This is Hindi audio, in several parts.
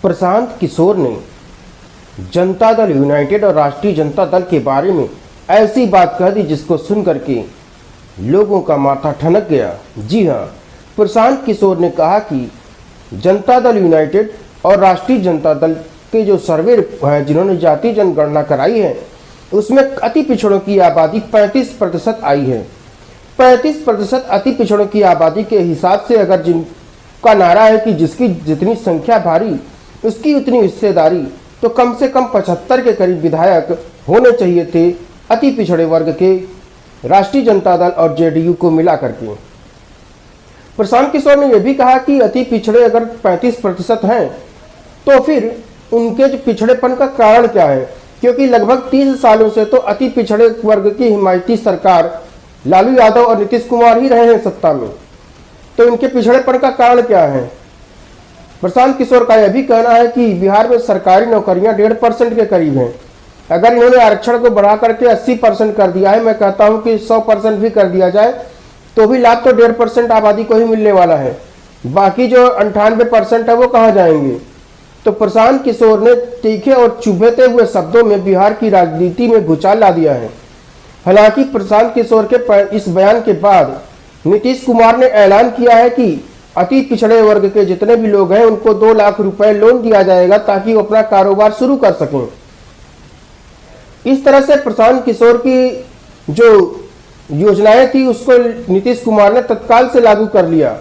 प्रशांत किशोर ने जनता दल यूनाइटेड और राष्ट्रीय जनता दल के बारे में ऐसी बात कह दी जिसको सुन करके लोगों का माथा ठनक गया। जी हाँ, प्रशांत किशोर ने कहा कि जनता दल यूनाइटेड और राष्ट्रीय जनता दल के जो सर्वे हैं जिन्होंने जाति जनगणना कराई है उसमें अति पिछड़ों की आबादी 35% आई है। 35% अति पिछड़ों की आबादी के हिसाब से अगर जिनका नारा है कि जिसकी जितनी संख्या भारी उसकी उतनी हिस्सेदारी, तो कम से कम 75 के करीब विधायक होने चाहिए थे अति पिछड़े वर्ग के राष्ट्रीय जनता दल और जेडीयू को मिला करके। प्रशांत किशोर ने यह भी कहा कि अति पिछड़े अगर 35% हैं तो फिर उनके जो पिछड़ेपन का कारण क्या है, क्योंकि लगभग 30 सालों से तो अति पिछड़े वर्ग की हिमायती सरकार लालू यादव और नीतीश कुमार ही रहे हैं सत्ता में, तो इनके पिछड़ेपन का कारण क्या है। प्रशांत किशोर का यह भी कहना है कि बिहार में सरकारी नौकरियां 1.5% के करीब हैं। अगर इन्होंने आरक्षण को बढ़ा करके 80% कर दिया है, मैं कहता हूं कि 100% भी कर दिया जाए तो भी लाभ तो 1.5% आबादी को ही मिलने वाला है। बाकी जो 98% है वो कहाँ जाएंगे। तो प्रशांत किशोर ने तीखे और चुभते हुए शब्दों में बिहार की राजनीति में भूचाल ला दिया है। हालांकि प्रशांत किशोर के इस बयान के बाद नीतीश कुमार ने ऐलान किया है कि अति पिछड़े वर्ग के जितने भी लोग हैं उनको 2 लाख रुपए लोन दिया जाएगा ताकि वो अपना कारोबार शुरू कर सकें। इस तरह से प्रशांत किशोर की जो योजनाएं थी उसको नीतीश कुमार ने तत्काल से लागू कर लिया।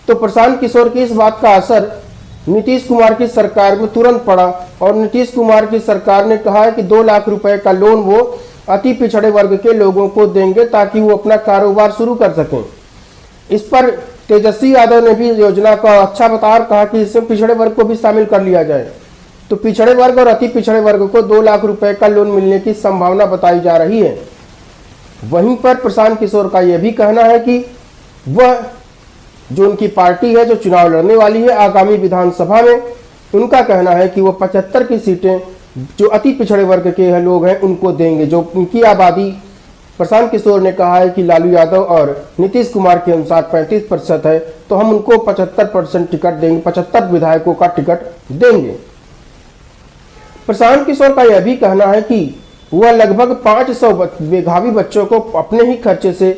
तो प्रशांत किशोर की इस बात का असर नीतीश कुमार की सरकार में तुरंत पड़ा और नीतीश कुमार की सरकार ने कहा है कि 2 लाख रुपए का लोन वो अति पिछड़े वर्ग के लोगों को देंगे ताकि वो अपना कारोबार शुरू कर सकें। इस पर तेजस्वी यादव ने भी योजना का अच्छा बता कहा कि इसमें पिछड़े वर्ग को भी शामिल कर लिया जाए। तो पिछड़े वर्ग और अति पिछड़े वर्ग को 2 लाख रुपए का लोन मिलने की संभावना बताई जा रही है। वहीं पर प्रशांत किशोर का यह भी कहना है कि वह जो उनकी पार्टी है जो चुनाव लड़ने वाली है आगामी विधानसभा में, उनका कहना है कि वो 75 की सीटें जो अति पिछड़े वर्ग के लोग हैं उनको देंगे। जो उनकी आबादी प्रशांत किशोर ने कहा है कि लालू यादव और नीतीश कुमार के अनुसार 35% है, तो हम उनको 75% टिकट देंगे, 75 विधायकों का टिकट देंगे। प्रशांत किशोर का यह भी कहना है कि वह लगभग 500 मेधावी बच्चों को अपने ही खर्चे से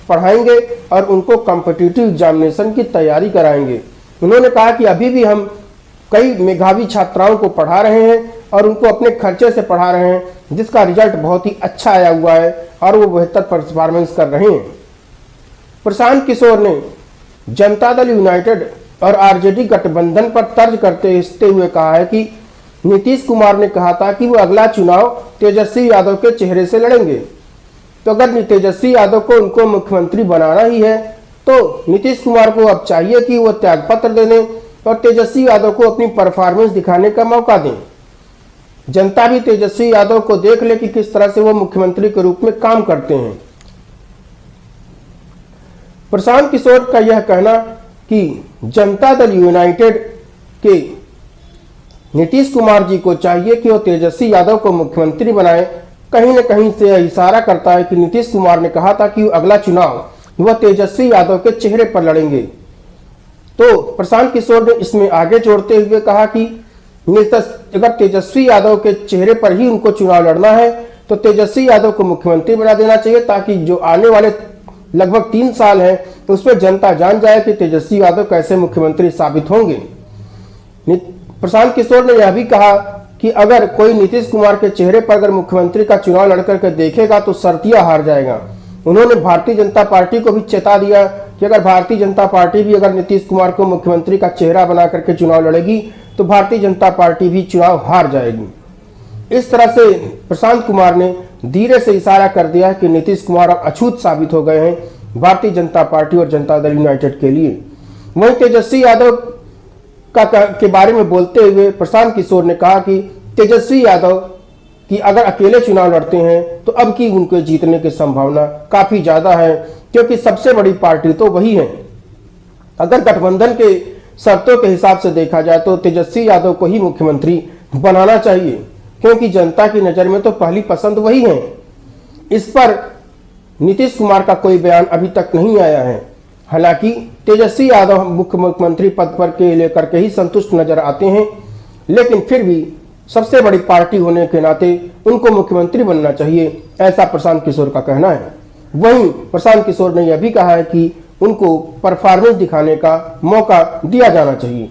पढ़ाएंगे और उनको कॉम्पिटिटिव एग्जामिनेशन की तैयारी कराएंगे। उन्होंने कहा कि अभी भी हम कई मेधावी छात्राओं को पढ़ा रहे हैं और उनको अपने खर्चे से पढ़ा रहे हैं, जिसका रिजल्ट बहुत ही अच्छा आया हुआ है और वो बेहतर परफॉर्मेंस कर रहे हैं। प्रशांत किशोर ने जनता दल यूनाइटेड और आरजेडी गठबंधन पर तर्ज करते हुए कहा है कि नीतीश कुमार ने कहा था कि वो अगला चुनाव तेजस्वी यादव के चेहरे से लड़ेंगे। तो अगर तेजस्वी यादव को उनको मुख्यमंत्री बनाना ही है तो नीतीश कुमार को अब चाहिए कि वो त्यागपत्र दे दें और तेजस्वी यादव को अपनी परफॉर्मेंस दिखाने का मौका दें। जनता भी तेजस्वी यादव को देख ले कि किस तरह से वो मुख्यमंत्री के रूप में काम करते हैं। प्रशांत किशोर का यह कहना कि जनता दल यूनाइटेड के नीतीश कुमार जी को चाहिए कि वो तेजस्वी यादव को मुख्यमंत्री बनाए, कहीं न कहीं से यह इशारा करता है कि नीतीश कुमार ने कहा था कि अगला चुनाव वह तेजस्वी यादव के चेहरे पर लड़ेंगे। तो प्रशांत किशोर ने इसमें आगे जोड़ते हुए कहा कि अगर तेजस्वी यादव के चेहरे पर ही उनको चुनाव लड़ना है तो तेजस्वी यादव को मुख्यमंत्री बना देना चाहिए, ताकि जो आने वाले लगभग 3 साल हैं तो उसमें जनता जान जाए कि तेजस्वी यादव कैसे मुख्यमंत्री साबित होंगे। प्रशांत किशोर ने यह भी कहा कि अगर कोई नीतीश कुमार के चेहरे पर अगर मुख्यमंत्री का चुनाव लड़ करके देखेगा तो सरतिया हार जाएगा। उन्होंने भारतीय जनता पार्टी को भी चेता दिया कि अगर भारतीय जनता पार्टी भी अगर नीतीश कुमार को मुख्यमंत्री का चेहरा बना करके चुनाव लड़ेगी तो भारतीय जनता पार्टी भी चुनाव हार जाएगी। इस तरह से प्रशांत कुमार ने धीरे से इशारा कर दिया कि नीतीश कुमार अब अछूत साबित हो गए हैं भारतीय जनता पार्टी और जनता दल यूनाइटेड के लिए। वहीं तेजस्वी यादव के बारे में बोलते हुए प्रशांत किशोर ने कहा कि तेजस्वी यादव कि अगर अकेले चुनाव लड़ते हैं तो अब की उनके जीतने की संभावना काफी ज्यादा है, क्योंकि सबसे बड़ी पार्टी तो वही है। अगर गठबंधन के शर्तों के हिसाब से देखा जाए तो तेजस्वी यादव को ही मुख्यमंत्री बनाना चाहिए, क्योंकि जनता की नजर में तो पहली पसंद वही है। इस पर नीतीश कुमार का कोई बयान अभी तक नहीं आया है। हालांकि तेजस्वी यादव मुख्यमंत्री पद पर के लेकर के ही संतुष्ट नजर आते हैं। लेकिन फिर भी सबसे बड़ी पार्टी होने के नाते उनको मुख्यमंत्री बनना चाहिए, ऐसा प्रशांत किशोर का कहना है। वहीं प्रशांत किशोर ने यह भी कहा है कि उनको परफॉर्मेंस दिखाने का मौका दिया जाना चाहिए।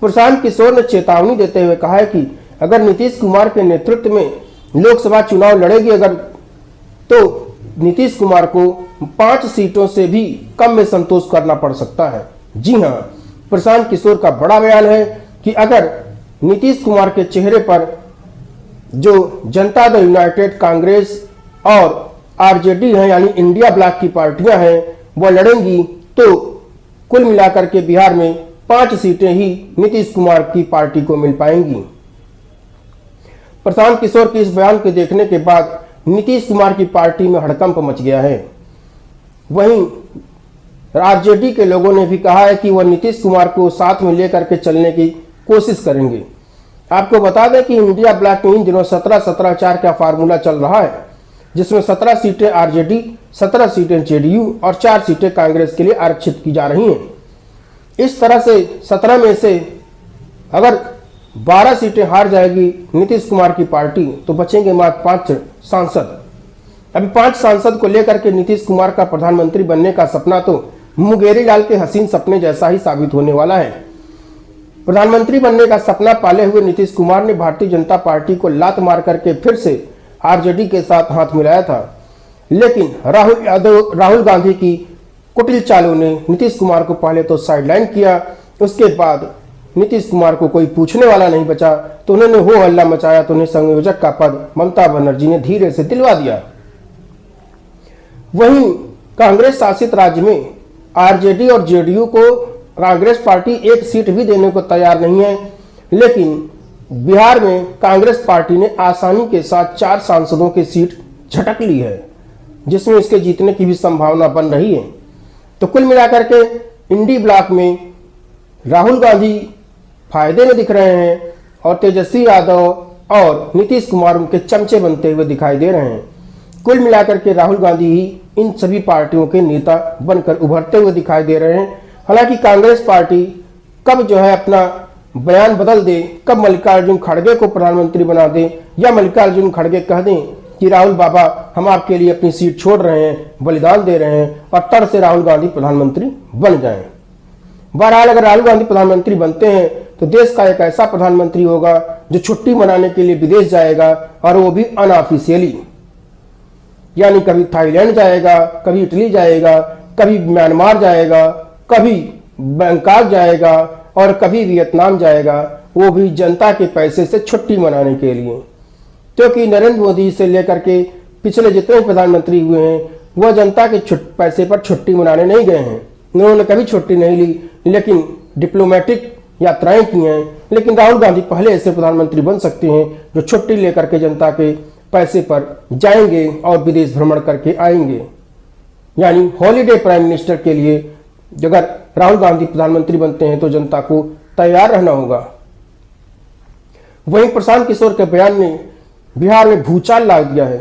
प्रशांत किशोर ने चेतावनी देते हुए कहा है कि अगर नीतीश कुमार के नेतृत्व में लोकसभा चुनाव लड़ेगी अगर, तो नीतीश कुमार को 5 सीटों से भी कम में संतोष करना पड़ सकता है। जी हां, प्रशांत किशोर का बड़ा बयान है कि अगर नीतीश कुमार के चेहरे पर जो जनता दल यूनाइटेड, कांग्रेस और आरजेडी है यानी इंडिया ब्लॉक की पार्टियां हैं वो लड़ेंगी तो कुल मिलाकर के बिहार में 5 सीटें ही नीतीश कुमार की पार्टी को मिल पाएंगी। प्रशांत किशोर के इस बयान को देखने के बाद नीतीश कुमार की पार्टी में हड़कंप मच गया है। वहीं आरजेडी के लोगों ने भी कहा है कि वह नीतीश कुमार को साथ में लेकर के चलने की कोशिश करेंगे। आपको बता दें कि इंडिया ब्लॉक में इन दिनों 17-17-4 का फार्मूला चल रहा है, जिसमें 17 सीटें आरजेडी, 17 सीटें जेडीयू और 4 सीटें कांग्रेस के लिए आरक्षित की जा रही हैं। इस तरह से 17 में से अगर 12 सीटें हार जाएगी नीतीश कुमार की पार्टी तो बचेंगे मात्र 5 सांसद। अभी 5 सांसद को लेकर के नीतीश कुमार का प्रधानमंत्री बनने का सपना तो मुंगेरी लाल के हसीन सपने जैसा ही साबित होने वाला है। प्रधानमंत्री बनने का सपना पाले हुए नीतीश कुमार ने भारतीय जनता पार्टी को लात मार करके फिर से आरजेडी के साथ हाथ मिलाया था, लेकिन राहुल गांधी की कुटिल चालों ने नीतीश कुमार को पहले तो साइडलाइन किया, उसके बाद नीतीश कुमार को कोई पूछने वाला नहीं बचा तो उन्होंने हो हल्ला मचाया तो उन्हें संयोजक का पद ममता बनर्जी ने धीरे से दिलवा दिया। वहीं कांग्रेस शासित राज्य में आरजेडी और जेडीयू को कांग्रेस पार्टी 1 सीट भी देने को तैयार नहीं है, लेकिन बिहार में कांग्रेस पार्टी ने आसानी के साथ 4 सांसदों की सीट झटक ली है, जिसमें इसके जीतने की भी संभावना बन रही है। तो कुल मिलाकर के इंडी ब्लॉक में राहुल गांधी फायदे में दिख रहे हैं और तेजस्वी यादव और नीतीश कुमार उनके चमचे बनते हुए दिखाई दे रहे हैं। कुल मिलाकर के राहुल गांधी ही इन सभी पार्टियों के नेता बनकर उभरते हुए दिखाई दे रहे हैं। हालांकि कांग्रेस पार्टी कब जो है अपना बयान बदल दे, कब मल्लिकार्जुन खड़गे को प्रधानमंत्री बना दे या मल्लिकार्जुन खड़गे कह दें कि राहुल बाबा हम आपके लिए अपनी सीट छोड़ रहे हैं, बलिदान दे रहे हैं और तड़ से राहुल गांधी प्रधानमंत्री बन जाएं। बहरहाल अगर राहुल गांधी प्रधानमंत्री बनते हैं तो देश का एक ऐसा प्रधानमंत्री होगा जो छुट्टी मनाने के लिए विदेश जाएगा और वो भी अनऑफिशियली, यानी कभी थाईलैंड जाएगा, कभी इटली जाएगा, कभी म्यांमार जाएगा, कभी बैंकॉक जाएगा और कभी वियतनाम जाएगा, वो भी जनता के पैसे से छुट्टी मनाने के लिए। क्योंकि नरेंद्र मोदी से लेकर के पिछले जितने प्रधानमंत्री हुए हैं वह जनता के पैसे पर छुट्टी मनाने नहीं गए हैं, उन्होंने कभी छुट्टी नहीं ली, लेकिन डिप्लोमेटिक यात्राएं की हैं। लेकिन राहुल गांधी पहले ऐसे प्रधानमंत्री बन सकते हैं जो छुट्टी लेकर के जनता के पैसे पर जाएंगे और विदेश भ्रमण करके आएंगे, यानी हॉलीडे प्राइम मिनिस्टर के लिए अगर राहुल गांधी प्रधानमंत्री बनते हैं तो जनता को तैयार रहना होगा। वहीं प्रशांत किशोर के बयान ने बिहार में भूचाल ला दिया है।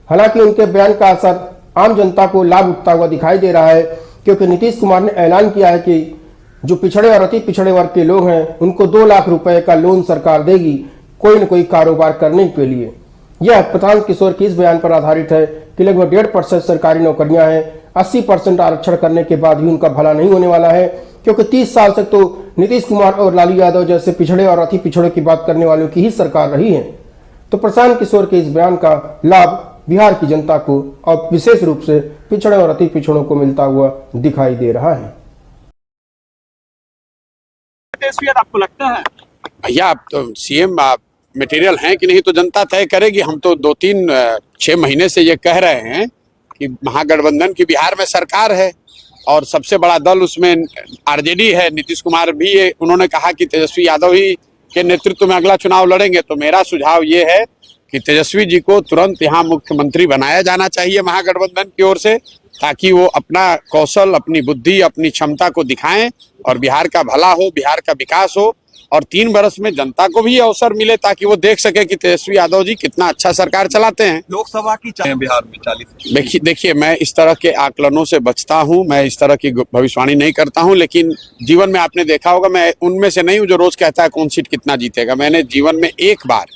हालांकि उनके बयान का असर आम जनता को लाभ उठता हुआ दिखाई दे रहा है, क्योंकि नीतीश कुमार ने ऐलान किया है कि जो पिछड़े और अति पिछड़े वर्ग के लोग हैं उनको 2 लाख रुपए का लोन सरकार देगी कोई न कोई कारोबार करने के लिए। यह प्रशांत किशोर के इस बयान पर आधारित है कि लगभग 1.5% सरकारी नौकरियां हैं, 80% आरक्षण करने के बाद भी उनका भला नहीं होने वाला है, क्योंकि 30 साल तक तो नीतीश कुमार और लालू यादव जैसे पिछड़े और अति पिछड़े की बात करने वालों की ही सरकार रही है। तो प्रशांत किशोर के इस बयान का लाभ बिहार की जनता को और विशेष रूप से पिछड़े और अति पिछड़ों को मिलता हुआ दिखाई दे रहा है। आपको लगता है भैया आप तो सीएम मटेरियल हैं कि नहीं तो जनता तय करेगी। हम तो 2-3-6 महीने से ये कह रहे हैं कि महागठबंधन की बिहार में सरकार है और सबसे बड़ा दल उसमें आरजेडी है। नीतीश कुमार भी उन्होंने कहा कि तेजस्वी यादव ही के नेतृत्व में अगला चुनाव लड़ेंगे। तो मेरा सुझाव ये है कि तेजस्वी जी को तुरंत यहाँ मुख्यमंत्री बनाया जाना चाहिए महागठबंधन की ओर से, ताकि वो अपना कौशल, अपनी बुद्धि, अपनी क्षमता को दिखाएं और बिहार का भला हो, बिहार का विकास हो और 3 वर्ष में जनता को भी ये अवसर मिले ताकि वो देख सके कि तेजस्वी यादव जी कितना अच्छा सरकार चलाते हैं। लोकसभा की बिहार में 40। देखिए मैं इस तरह के आकलनों से बचता हूं, मैं इस तरह की भविष्यवाणी नहीं करता हूं, लेकिन जीवन में आपने देखा होगा मैं उनमें से नहीं हूं जो रोज कहता है कौन सीट कितना जीतेगा। मैंने जीवन में एक बार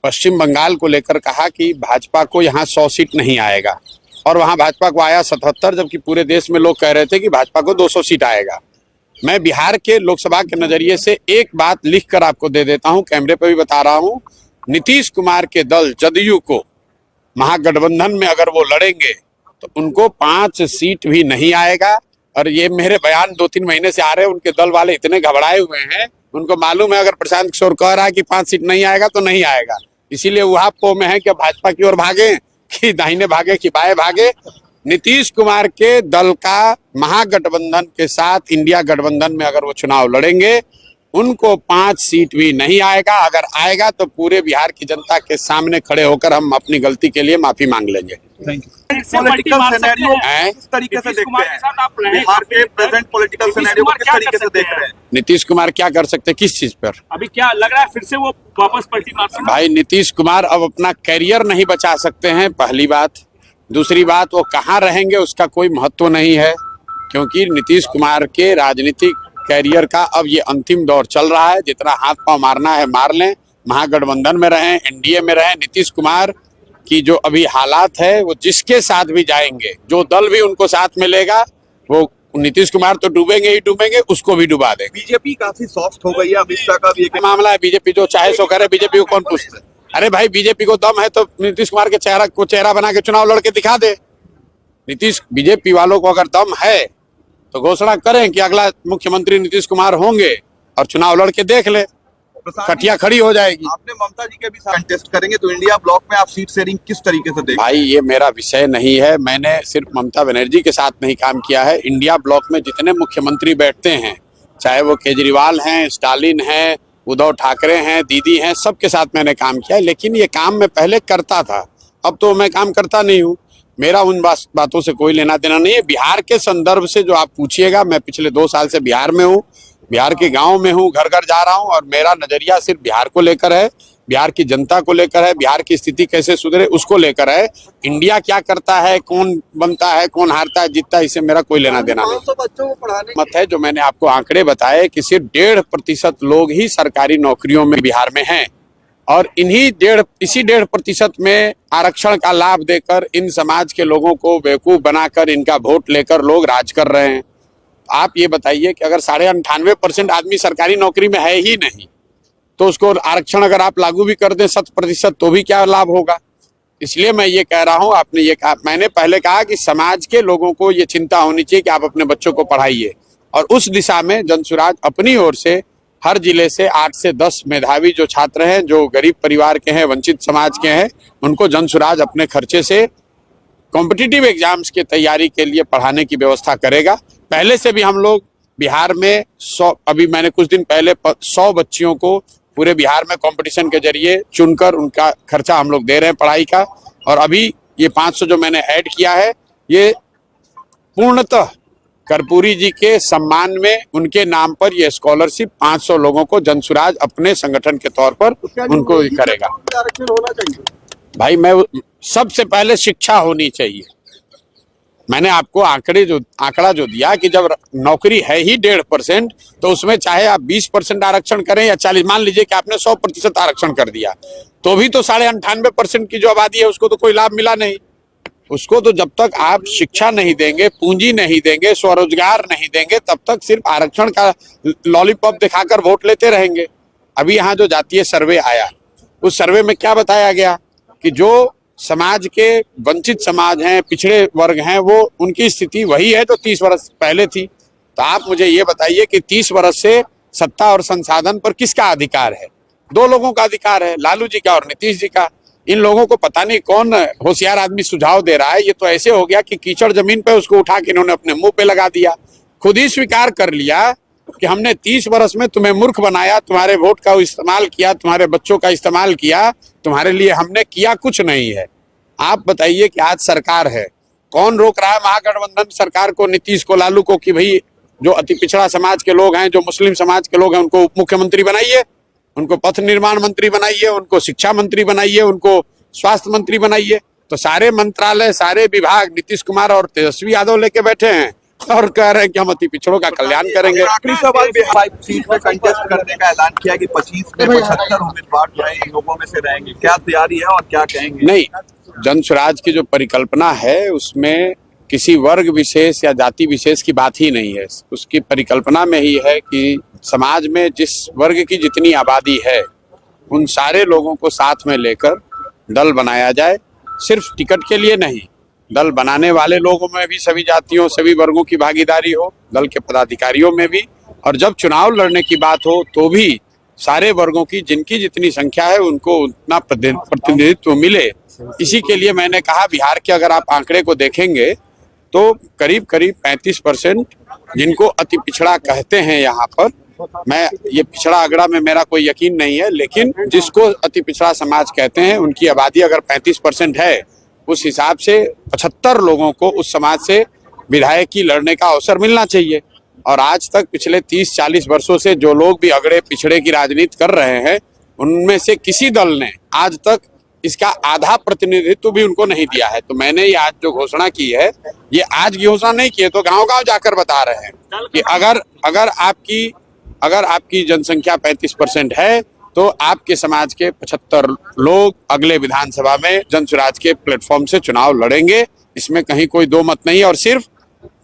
पश्चिम बंगाल को लेकर कहा कि भाजपा को यहाँ 100 सीट नहीं आएगा और वहां भाजपा को आया 77, जबकि पूरे देश में लोग कह रहे थे कि भाजपा को 200 सीट आएगा। मैं बिहार के लोकसभा के नजरिए से एक बात लिखकर आपको दे देता हूं, कैमरे पर भी बता रहा हूं, नीतीश कुमार के दल जदयू को महागठबंधन में अगर वो लड़ेंगे तो उनको 5 सीट भी नहीं आएगा। और ये मेरे बयान 2-3 महीने से आ रहे हैं, उनके दल वाले इतने घबराए हुए हैं, उनको मालूम है अगर प्रशांत किशोर कह रहा है कि 5 सीट नहीं आएगा तो नहीं आएगा। इसीलिए वहां पो में है कि भाजपा की ओर भागे कि दाहिने भागे कि बाएं भागे। नीतीश कुमार के दल का महागठबंधन के साथ इंडिया गठबंधन में अगर वो चुनाव लड़ेंगे उनको 5 सीट भी नहीं आएगा। अगर आएगा तो पूरे बिहार की जनता के सामने खड़े होकर हम अपनी गलती के लिए माफी मांग लेंगे। पॉलिटिकल सिनेरियो किस तरीके से देखते हैं? बिहार के प्रेजेंट पॉलिटिकल सिनेरियो को किस तरीके से देख रहे हैं? नीतीश कुमार क्या कर सकते हैं, किस चीज पर? अभी क्या लग रहा है फिर से वो वापस पलटी मार सकते हैं? भाई नीतीश कुमार अब अपना करियर नहीं बचा सकते हैं, पहली बात। दूसरी बात, वो कहाँ रहेंगे उसका कोई महत्व नहीं है, क्योंकि नीतीश कुमार के राजनीतिक कैरियर का अब ये अंतिम दौर चल रहा है। जितना हाथ पांव मारना है मार लें, महागठबंधन में रहें, एनडीए में रहें। नीतीश कुमार की जो अभी हालात है, वो जिसके साथ भी जाएंगे, जो दल भी उनको साथ मिलेगा, वो नीतीश कुमार तो डूबेंगे ही डूबेंगे, उसको भी डुबा देंगे। बीजेपी काफी सॉफ्ट हो गई है, अमित शाह का भी एक मामला है। बीजेपी जो चाहे सो करे, बीजेपी को कौन पूछता है? अरे भाई बीजेपी को दम है तो नीतीश कुमार के चेहरा बना के चुनाव लड़के दिखा दे। बीजेपी वालों को अगर दम है तो घोषणा करें कि अगला मुख्यमंत्री नीतीश कुमार होंगे और चुनाव लड़के देख ले, कटिया खड़ी हो जाएगी। आपने ममता जी के भी साथ कंटेस्ट करेंगे तो इंडिया ब्लॉक में आप सीट शेयरिंग किस तरीके से देखेंगे? भाई ये मेरा विषय नहीं है, मैंने सिर्फ ममता बनर्जी के साथ नहीं काम किया है। इंडिया ब्लॉक में जितने मुख्यमंत्री बैठते हैं, चाहे वो केजरीवाल हैं, स्टालिन हैं, उद्धव ठाकरे हैं, दीदी हैं, सबके साथ मैंने काम किया है। लेकिन ये काम मैं पहले करता था, अब तो मैं काम करता नहीं हूँ। मेरा उन बातों से कोई लेना देना नहीं है। बिहार के संदर्भ से जो आप पूछिएगा, मैं पिछले 2 साल से बिहार में हूँ, बिहार के गांव में हूँ, घर घर जा रहा हूँ, और मेरा नजरिया सिर्फ बिहार को लेकर है, बिहार की जनता को लेकर है, बिहार की स्थिति कैसे सुधरे उसको लेकर है। इंडिया क्या करता है, कौन बनता है, कौन हारता है, जीतता है, इससे मेरा कोई लेना देना नहीं। बच्चों को पढ़ाने मत है जो मैंने आपको आंकड़े बताए कि सिर्फ 1.5% लोग ही सरकारी नौकरियों में बिहार में हैं, और इसी 1.5% में आरक्षण का लाभ देकर इन समाज के लोगों को बेवकूफ बनाकर इनका वोट लेकर लोग राज कर रहे हैं। आप ये बताइए कि अगर 98.5% आदमी सरकारी नौकरी में है ही नहीं, तो उसको आरक्षण अगर आप लागू भी कर दें 100% तो भी क्या लाभ होगा? इसलिए मैं ये कह रहा हूँ, आपने ये कहा, मैंने पहले कहा कि समाज के लोगों को ये चिंता होनी चाहिए कि आप अपने बच्चों को पढ़ाइए, और उस दिशा में जनसुराज अपनी ओर से हर जिले से 8 से 10 मेधावी जो छात्र हैं, जो गरीब परिवार के हैं, वंचित समाज के हैं, उनको जनसुराज अपने खर्चे से कॉम्पिटिटिव एग्जाम्स की तैयारी के लिए पढ़ाने की व्यवस्था करेगा। पहले से भी हम लोग बिहार में 100, अभी मैंने कुछ दिन पहले 100 बच्चियों को पूरे बिहार में कंपटीशन के जरिए चुनकर उनका खर्चा हम लोग दे रहे हैं पढ़ाई का। और अभी ये 500 जो मैंने ऐड किया है, ये पूर्णतः कर्पूरी जी के सम्मान में उनके नाम पर ये स्कॉलरशिप 500 लोगों को जनसुराज अपने संगठन के तौर पर उनको करेगा। आरक्षण होना चाहिए भाई मैं सबसे पहले शिक्षा होनी चाहिए। मैंने आपको आंकड़ा जो दिया कि जब नौकरी है ही 1.5%, तो उसमें चाहे आप 20% आरक्षण करें या 40, मान लीजिए कि आपने 100% आरक्षण कर दिया, तो भी तो 98.5% की जो आबादी है उसको तो कोई लाभ मिला नहीं। उसको तो जब तक आप शिक्षा नहीं देंगे, पूंजी नहीं देंगे, स्वरोजगार नहीं देंगे, तब तक सिर्फ आरक्षण का लॉलीपॉप दिखाकर वोट लेते रहेंगे। अभी यहाँ जो जातीय सर्वे आया, उस सर्वे में क्या बताया गया कि जो समाज के वंचित समाज हैं, पिछड़े वर्ग हैं, वो उनकी स्थिति वही है जो 30 वर्ष पहले थी। तो आप मुझे ये बताइए कि 30 वर्ष से सत्ता और संसाधन पर किसका अधिकार है? 2 लोगों का अधिकार है, लालू जी का और नीतीश जी का। इन लोगों को पता नहीं कौन होशियार आदमी सुझाव दे रहा है। ये तो ऐसे हो गया कि कीचड़ जमीन पे उसको उठा के इन्होंने अपने मुंह पे लगा दिया। खुद ही स्वीकार कर लिया कि हमने 30 वर्ष में तुम्हें मूर्ख बनाया, तुम्हारे वोट का इस्तेमाल किया, तुम्हारे बच्चों का इस्तेमाल किया, तुम्हारे लिए हमने किया कुछ नहीं है। आप बताइए कि आज सरकार है, कौन रोक रहा है महागठबंधन सरकार को, नीतीश को, लालू को, कि भाई जो अति पिछड़ा समाज के लोग हैं, जो मुस्लिम समाज के लोग हैं, उनको उप मुख्यमंत्री बनाइए, उनको पथ निर्माण मंत्री बनाइए, उनको शिक्षा मंत्री बनाइए, उनको स्वास्थ्य मंत्री बनाइए। तो सारे मंत्रालय, सारे विभाग नीतीश कुमार और तेजस्वी यादव लेके बैठे हैं और कह रहे हैं कि हम अति पिछड़ों का कल्याण करेंगे। आखिरी सवाल, 5 सीट में कंटेस्ट करने का ऐलान किया कि 25 में 75 उम्मीदवार जो है इन लोगों में से रहेंगे, क्या तैयारी है और क्या कहेंगे? नहीं, जन स्वराज की जो परिकल्पना है उसमें किसी वर्ग विशेष या जाति विशेष की बात ही नहीं है। उसकी परिकल्पना में ही है कि समाज में जिस वर्ग की जितनी आबादी है उन सारे लोगों को साथ में लेकर दल बनाया जाए। सिर्फ टिकट के लिए नहीं, दल बनाने वाले लोगों में भी सभी जातियों, सभी वर्गों की भागीदारी हो, दल के पदाधिकारियों में भी, और जब चुनाव लड़ने की बात हो तो भी सारे वर्गों की जिनकी जितनी संख्या है उनको उतना प्रतिनिधित्व मिले। इसी के लिए मैंने कहा, बिहार के अगर आप आंकड़े को देखेंगे तो करीब करीब 35% जिनको अति पिछड़ा कहते हैं यहाँ पर, मैं ये पिछड़ा आंकड़ा में मेरा कोई यकीन नहीं है, लेकिन जिसको अति पिछड़ा समाज कहते हैं उनकी आबादी अगर 35% है, उस हिसाब से 75 लोगों को उस समाज से विधायक की लड़ने का अवसर मिलना चाहिए। और आज तक पिछले 30-40 वर्षों से जो लोग भी अगड़े पिछड़े की राजनीति कर रहे हैं, उनमें से किसी दल ने आज तक इसका आधा प्रतिनिधित्व भी उनको नहीं दिया है। तो मैंने ये आज जो घोषणा की है, ये आज की घोषणा नहीं की है, तो गांव-गांव जाकर बता रहे हैं कि अगर आपकी जनसंख्या 35% है तो आपके समाज के 75 लोग अगले विधानसभा में जन स्वराज के प्लेटफॉर्म से चुनाव लड़ेंगे। इसमें कहीं कोई दो मत नहीं है। और सिर्फ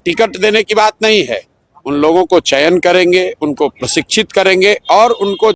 टिकट देने की बात नहीं है, उन लोगों को चयन करेंगे, उनको प्रशिक्षित करेंगे और उनको